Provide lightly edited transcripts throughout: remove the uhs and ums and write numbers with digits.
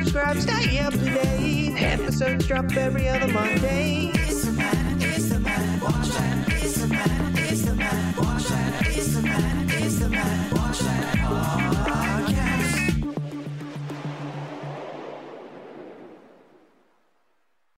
subscribe, stay up to date. Episodes drop every other Monday. It's the Matt, watch that. It's the Matt, watch that. It's the Matt, watch that podcast.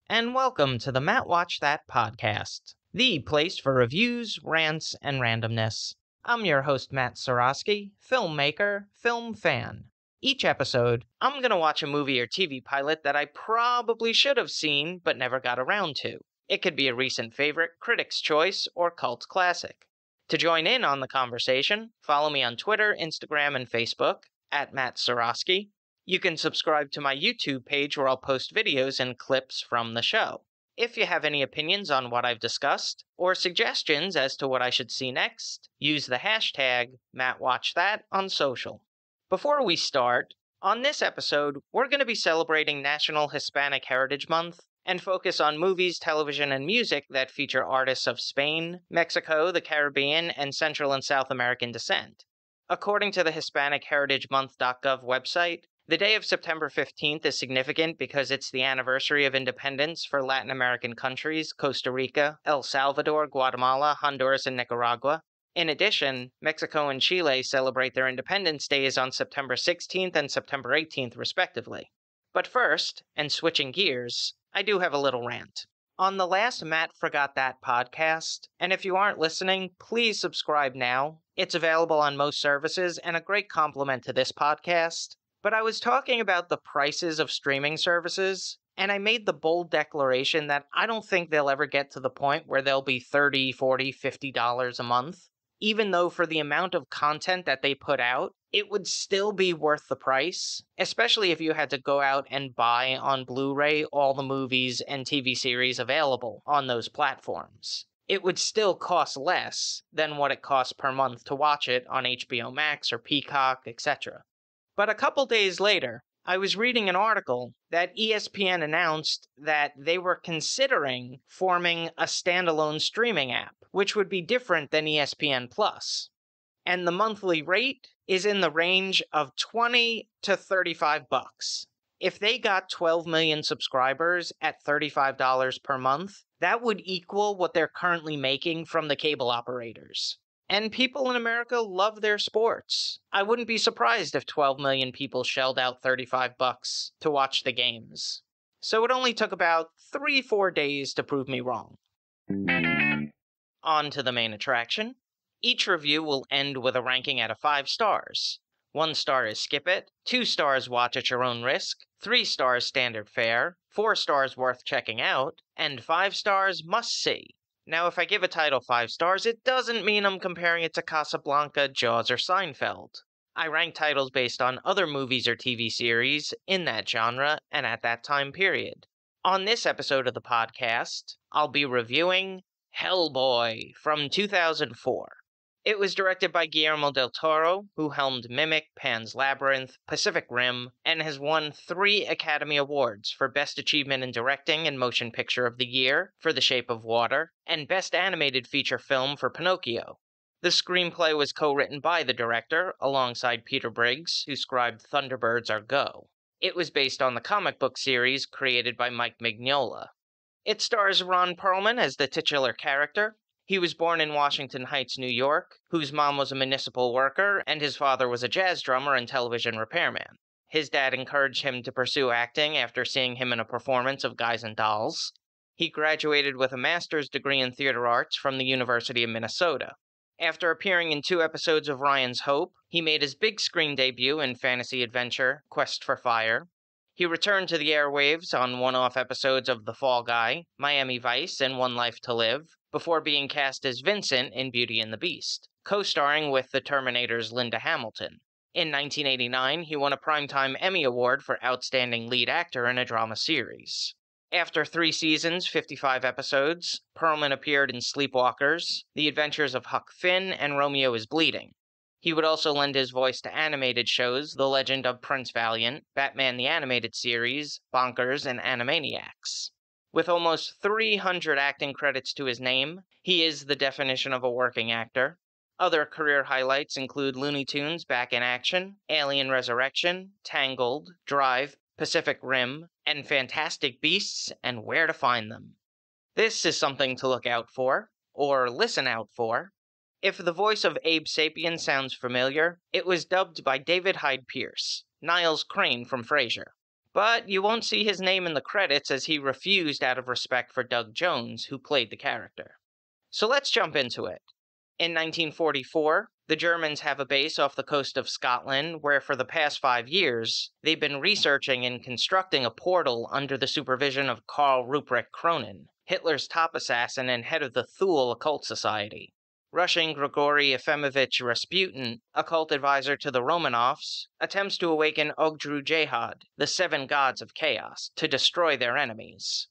And welcome to the Matt Watch That podcast, the place for reviews, rants, and randomness. I'm your host, Matt Seroski, filmmaker, film fan. Each episode, I'm going to watch a movie or TV pilot that I probably should have seen but never got around to. It could be a recent favorite, critic's choice, or cult classic. To join in on the conversation, follow me on Twitter, Instagram, and Facebook, at Matt Seroski. You can subscribe to my YouTube page where I'll post videos and clips from the show. If you have any opinions on what I've discussed, or suggestions as to what I should see next, use the hashtag MattWatchThat on social. Before we start, on this episode, we're going to be celebrating National Hispanic Heritage Month and focus on movies, television, and music that feature artists of Spain, Mexico, the Caribbean, and Central and South American descent. According to the HispanicHeritageMonth.gov website, the day of September 15th is significant because it's the anniversary of independence for Latin American countries Costa Rica, El Salvador, Guatemala, Honduras, and Nicaragua. In addition, Mexico and Chile celebrate their Independence Days on September 16th and September 18th, respectively. But first, and switching gears, I do have a little rant. On the last Matt Forgot That podcast, and if you aren't listening, please subscribe now. It's available on most services and a great compliment to this podcast. But I was talking about the prices of streaming services, and I made the bold declaration that I don't think they'll ever get to the point where they'll be $30, $40, $50 a month. Even though for the amount of content that they put out, it would still be worth the price, especially if you had to go out and buy on Blu-ray all the movies and TV series available on those platforms. It would still cost less than what it costs per month to watch it on HBO Max or Peacock, etc. But a couple days later, I was reading an article that ESPN announced that they were considering forming a standalone streaming app, which would be different than ESPN Plus. And the monthly rate is in the range of $20 to $35. If they got 12 million subscribers at $35 per month, that would equal what they're currently making from the cable operators. And people in America love their sports. I wouldn't be surprised if 12 million people shelled out $35 to watch the games. So it only took about 3-4 days to prove me wrong. On to the main attraction. Each review will end with a ranking out of 5 stars. 1 star is skip it, 2 stars watch at your own risk, 3 stars standard fare, 4 stars worth checking out, and 5 stars must see. Now, if I give a title 5 stars, it doesn't mean I'm comparing it to Casablanca, Jaws, or Seinfeld. I rank titles based on other movies or TV series in that genre and at that time period. On this episode of the podcast, I'll be reviewing Hellboy from 2004. It was directed by Guillermo del Toro, who helmed Mimic, Pan's Labyrinth, Pacific Rim, and has won 3 Academy Awards for Best Achievement in Directing and Motion Picture of the Year for The Shape of Water, and Best Animated Feature Film for Pinocchio. The screenplay was co-written by the director, alongside Peter Briggs, who scribed Thunderbirds Are Go. It was based on the comic book series created by Mike Mignola. It stars Ron Perlman as the titular character. He was born in Washington Heights, New York, whose mom was a municipal worker and his father was a jazz drummer and television repairman. His dad encouraged him to pursue acting after seeing him in a performance of Guys and Dolls. He graduated with a master's degree in theater arts from the University of Minnesota. After appearing in 2 episodes of Ryan's Hope, he made his big screen debut in fantasy adventure Quest for Fire. He returned to the airwaves on one-off episodes of The Fall Guy, Miami Vice, and One Life to Live, before being cast as Vincent in Beauty and the Beast, co-starring with The Terminator's Linda Hamilton. In 1989, he won a Primetime Emmy Award for Outstanding Lead Actor in a Drama Series. After 3 seasons, 55 episodes, Perlman appeared in Sleepwalkers, The Adventures of Huck Finn, and Romeo is Bleeding. He would also lend his voice to animated shows The Legend of Prince Valiant, Batman the Animated Series, Bonkers, and Animaniacs. With almost 300 acting credits to his name, he is the definition of a working actor. Other career highlights include Looney Tunes Back in Action, Alien Resurrection, Tangled, Drive, Pacific Rim, and Fantastic Beasts and Where to Find Them. This is something to look out for, or listen out for. If the voice of Abe Sapien sounds familiar, it was dubbed by David Hyde Pierce, Niles Crane from Frasier. But you won't see his name in the credits as he refused out of respect for Doug Jones, who played the character. So let's jump into it. In 1944, the Germans have a base off the coast of Scotland where for the past 5 years, they've been researching and constructing a portal under the supervision of Karl Ruprecht Kronen, Hitler's top assassin and head of the Thule Occult Society. Russian Grigory Efimовich Rasputin, occult advisor to the Romanovs, attempts to awaken Ogdru Jehad, the seven gods of chaos, to destroy their enemies.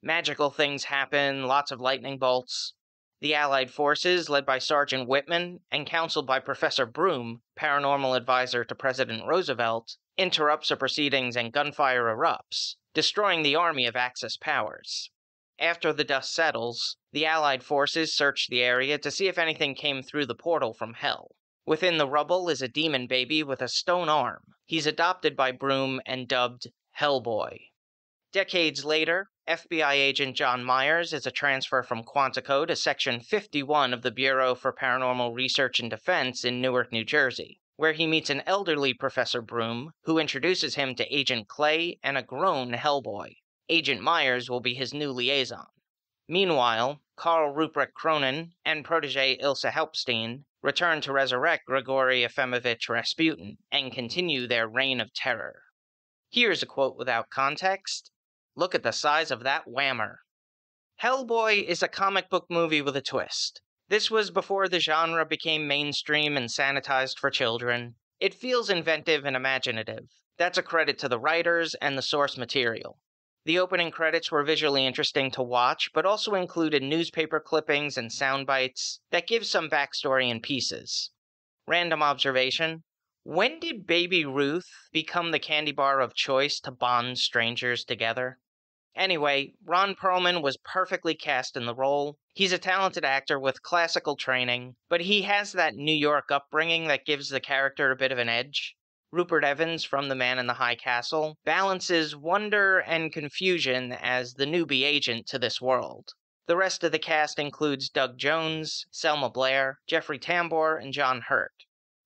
Magical things happen, lots of lightning bolts. The Allied forces, led by Sergeant Whitman and counseled by Professor Broom, paranormal advisor to President Roosevelt, interrupts the proceedings and gunfire erupts, destroying the army of Axis powers. After the dust settles, the Allied forces search the area to see if anything came through the portal from Hell. Within the rubble is a demon baby with a stone arm. He's adopted by Broom and dubbed Hellboy. Decades later, FBI agent John Myers is a transfer from Quantico to Section 51 of the Bureau for Paranormal Research and Defense in Newark, New Jersey, where he meets an elderly Professor Broom who introduces him to Agent Clay and a grown Hellboy. Agent Myers will be his new liaison. Meanwhile, Karl Ruprecht Kronen and protege Ilse Helpstein return to resurrect Grigory Efimовich Rasputin and continue their reign of terror. Here's a quote without context. Look at the size of that whammer. Hellboy is a comic book movie with a twist. This was before the genre became mainstream and sanitized for children. It feels inventive and imaginative. That's a credit to the writers and the source material. The opening credits were visually interesting to watch, but also included newspaper clippings and sound bites that give some backstory in pieces. Random observation. When did Baby Ruth become the candy bar of choice to bond strangers together? Anyway, Ron Perlman was perfectly cast in the role. He's a talented actor with classical training, but he has that New York upbringing that gives the character a bit of an edge. Rupert Evans from The Man in the High Castle balances wonder and confusion as the newbie agent to this world. The rest of the cast includes Doug Jones, Selma Blair, Jeffrey Tambor, and John Hurt.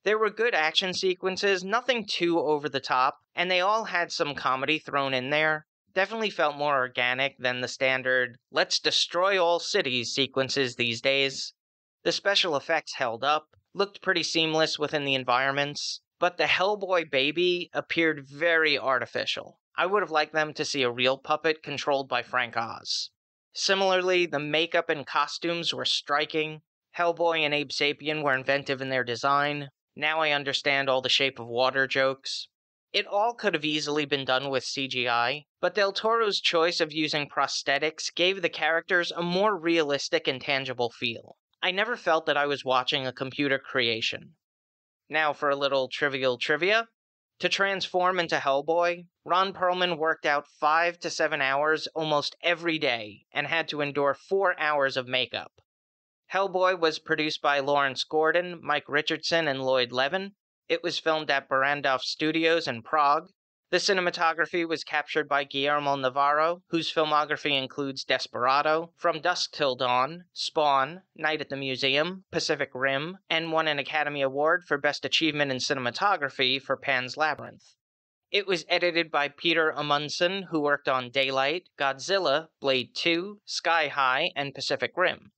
There were good action sequences, nothing too over the top, and they all had some comedy thrown in there. Definitely felt more organic than the standard, let's destroy all cities sequences these days. The special effects held up, looked pretty seamless within the environments, but the Hellboy baby appeared very artificial. I would have liked them to see a real puppet controlled by Frank Oz. Similarly, the makeup and costumes were striking. Hellboy and Abe Sapien were inventive in their design. Now I understand all the Shape of Water jokes. It all could have easily been done with CGI, but Del Toro's choice of using prosthetics gave the characters a more realistic and tangible feel. I never felt that I was watching a computer creation. Now for a little trivial trivia. To transform into Hellboy, Ron Perlman worked out 5 to 7 hours almost every day and had to endure 4 hours of makeup. Hellboy was produced by Lawrence Gordon, Mike Richardson, and Lloyd Levin. It was filmed at Barrandov Studios in Prague. The cinematography was captured by Guillermo Navarro, whose filmography includes Desperado, From Dusk Till Dawn, Spawn, Night at the Museum, Pacific Rim, and won an Academy Award for Best Achievement in Cinematography for Pan's Labyrinth. It was edited by Peter Amundsen, who worked on Daylight, Godzilla, Blade 2, Sky High, and Pacific Rim.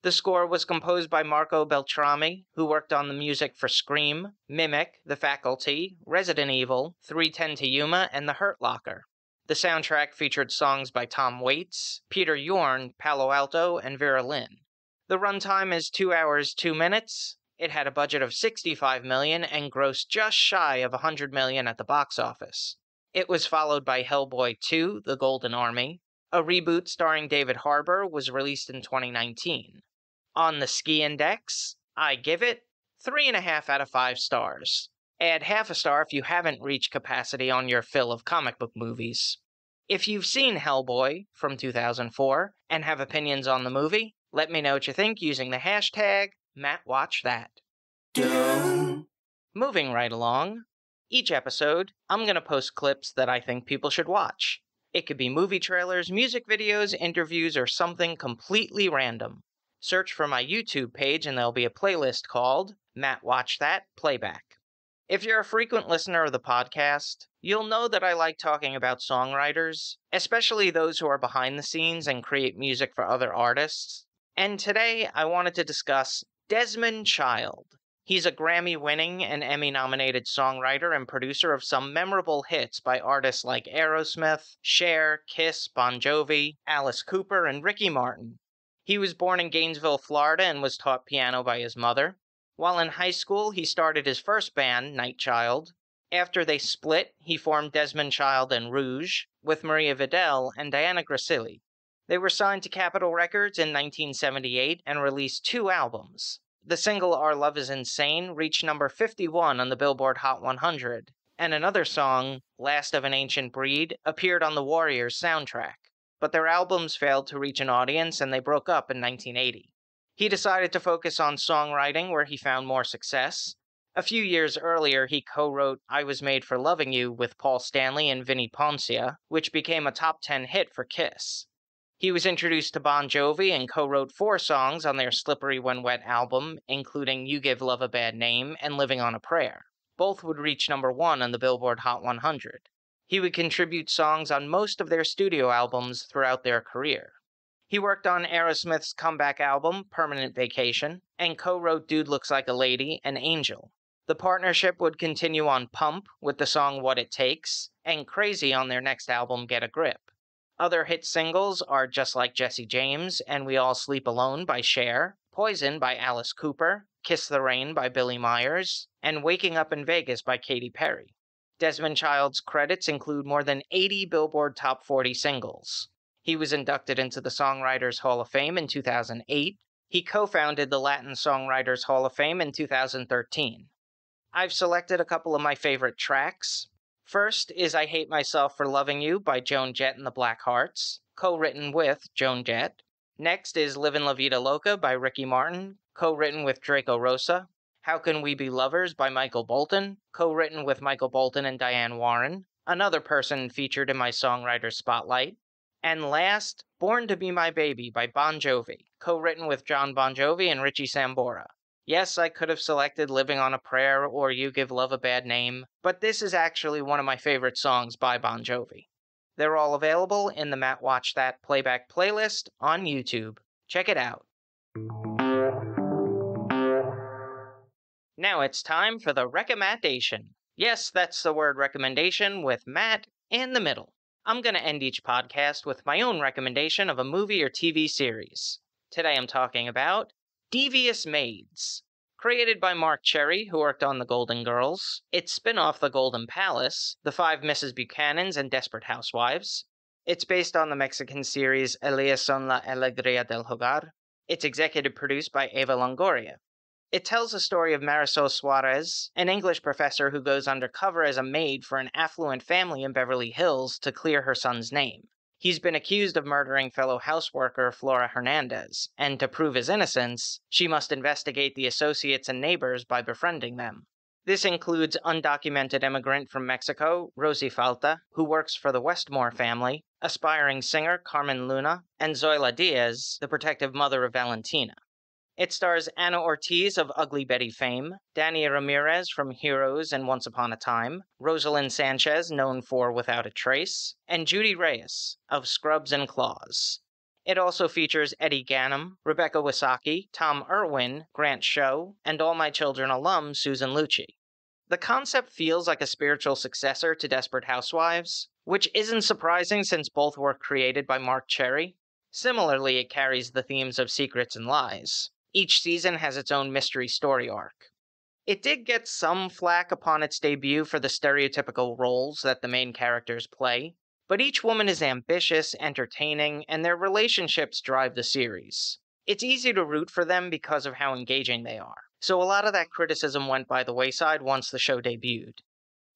The score was composed by Marco Beltrami, who worked on the music for Scream, Mimic, The Faculty, Resident Evil, 3:10 to Yuma, and The Hurt Locker. The soundtrack featured songs by Tom Waits, Peter Yorn, Palo Alto, and Vera Lynn. The runtime is 2 hours, 2 minutes. It had a budget of $65 million and grossed just shy of $100 million at the box office. It was followed by Hellboy 2, The Golden Army. A reboot starring David Harbour was released in 2019. On the Ski Index, I give it 3.5 out of 5 stars. Add half a star if you haven't reached capacity on your fill of comic book movies. If you've seen Hellboy from 2004 and have opinions on the movie, let me know what you think using the hashtag MattWatchThat. Moving right along, Each episode, I'm going to post clips that I think people should watch. It could be movie trailers, music videos, interviews, or something completely random. Search for my YouTube page and there'll be a playlist called Matt Watch That Playback. If you're a frequent listener of the podcast, you'll know that I like talking about songwriters, especially those who are behind the scenes and create music for other artists. And today I wanted to discuss Desmond Child. He's a Grammy-winning and Emmy-nominated songwriter and producer of some memorable hits by artists like Aerosmith, Cher, Kiss, Bon Jovi, Alice Cooper, and Ricky Martin. He was born in Gainesville, Florida, and was taught piano by his mother. While in high school, he started his first band, Night Child. After they split, he formed Desmond Child and Rouge with Maria Vidal and Diana Gracilli. They were signed to Capitol Records in 1978 and released 2 albums. The single Our Love Is Insane reached number 51 on the Billboard Hot 100, and another song, Last of an Ancient Breed, appeared on the Warriors soundtrack. But their albums failed to reach an audience and they broke up in 1980. He decided to focus on songwriting where he found more success. A few years earlier, he co-wrote I Was Made for Loving You with Paul Stanley and Vinnie Poncia, which became a top 10 hit for Kiss. He was introduced to Bon Jovi and co-wrote 4 songs on their Slippery When Wet album, including You Give Love a Bad Name and Living on a Prayer. Both would reach number 1 on the Billboard Hot 100. He would contribute songs on most of their studio albums throughout their career. He worked on Aerosmith's comeback album, Permanent Vacation, and co-wrote Dude Looks Like a Lady and Angel. The partnership would continue on Pump with the song What It Takes, and Crazy on their next album, Get a Grip. Other hit singles are Just Like Jesse James and We All Sleep Alone by Cher, Poison by Alice Cooper, Kiss the Rain by Billy Myers, and Waking Up in Vegas by Katy Perry. Desmond Child's credits include more than 80 Billboard Top 40 singles. He was inducted into the Songwriters Hall of Fame in 2008. He co-founded the Latin Songwriters Hall of Fame in 2013. I've selected a couple of my favorite tracks. First is I Hate Myself for Loving You by Joan Jett and the Blackhearts, co-written with Joan Jett. Next is Livin' La Vida Loca by Ricky Martin, co-written with Draco Rosa. How Can We Be Lovers by Michael Bolton, co-written with Michael Bolton and Diane Warren, another person featured in my songwriter spotlight. And last, Born to Be My Baby by Bon Jovi, co-written with John Bon Jovi and Richie Sambora. Yes, I could have selected Living on a Prayer or You Give Love a Bad Name, but this is actually one of my favorite songs by Bon Jovi. They're all available in the Matt Watch That Playback playlist on YouTube. Check it out. Now it's time for the recommendation. Yes, that's the word recommendation with Matt in the middle. I'm going to end each podcast with my own recommendation of a movie or TV series. Today I'm talking about Devious Maids. Created by Mark Cherry, who worked on The Golden Girls. Its spin-off The Golden Palace, The 5 Mrs. Buchanans and Desperate Housewives. It's based on the Mexican series Ellas son la alegría del hogar. It's executive produced by Eva Longoria. It tells the story of Marisol Suarez, an English professor who goes undercover as a maid for an affluent family in Beverly Hills to clear her son's name. He's been accused of murdering fellow houseworker Flora Hernandez, and to prove his innocence, she must investigate the associates and neighbors by befriending them. This includes undocumented immigrant from Mexico, Rosie Falta, who works for the Westmore family, aspiring singer Carmen Luna, and Zoila Diaz, the protective mother of Valentina. It stars Anna Ortiz of Ugly Betty fame, Dania Ramirez from Heroes and Once Upon a Time, Rosalind Sanchez, known for Without a Trace, and Judy Reyes of Scrubs and Claws. It also features Eddie Ganem, Rebecca Wysocki, Tom Irwin, Grant Show, and All My Children alum Susan Lucci. The concept feels like a spiritual successor to Desperate Housewives, which isn't surprising since both were created by Mark Cherry. Similarly, it carries the themes of secrets and lies. Each season has its own mystery story arc. It did get some flack upon its debut for the stereotypical roles that the main characters play, but each woman is ambitious, entertaining, and their relationships drive the series. It's easy to root for them because of how engaging they are, so a lot of that criticism went by the wayside once the show debuted.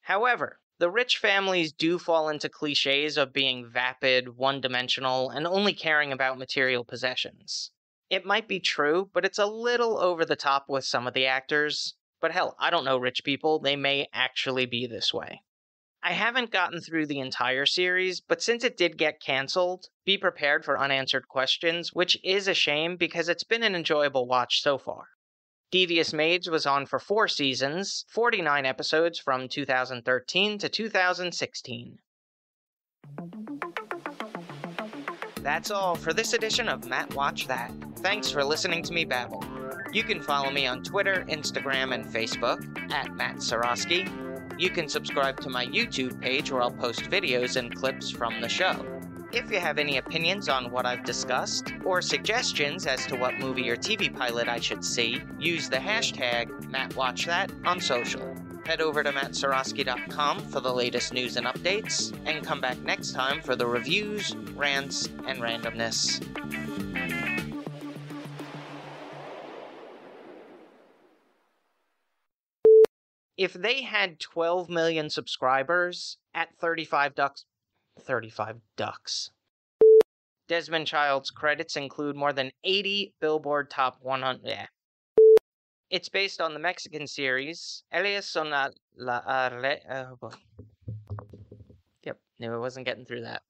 However, the rich families do fall into cliches of being vapid, one-dimensional, and only caring about material possessions. It might be true, but it's a little over the top with some of the actors. But hell, I don't know, rich people. They may actually be this way. I haven't gotten through the entire series, but since it did get canceled, be prepared for unanswered questions, which is a shame because it's been an enjoyable watch so far. Devious Maids was on for 4 seasons, 49 episodes from 2013 to 2016. That's all for this edition of Matt Watch That. Thanks for listening to me babble. You can follow me on Twitter, Instagram, and Facebook at Matt Seroski. You can subscribe to my YouTube page where I'll post videos and clips from the show. If you have any opinions on what I've discussed, or suggestions as to what movie or TV pilot I should see, use the hashtag MattWatchThat on social. Head over to mattseroski.com for the latest news and updates, and come back next time for the reviews, rants, and randomness. If they had 12 million subscribers at 35 ducks. Desmond Child's credits include more than 80 Billboard Top 100. Yeah. It's based on the Mexican series Elias son la Arle. Oh boy. Yep, knew I wasn't getting through that.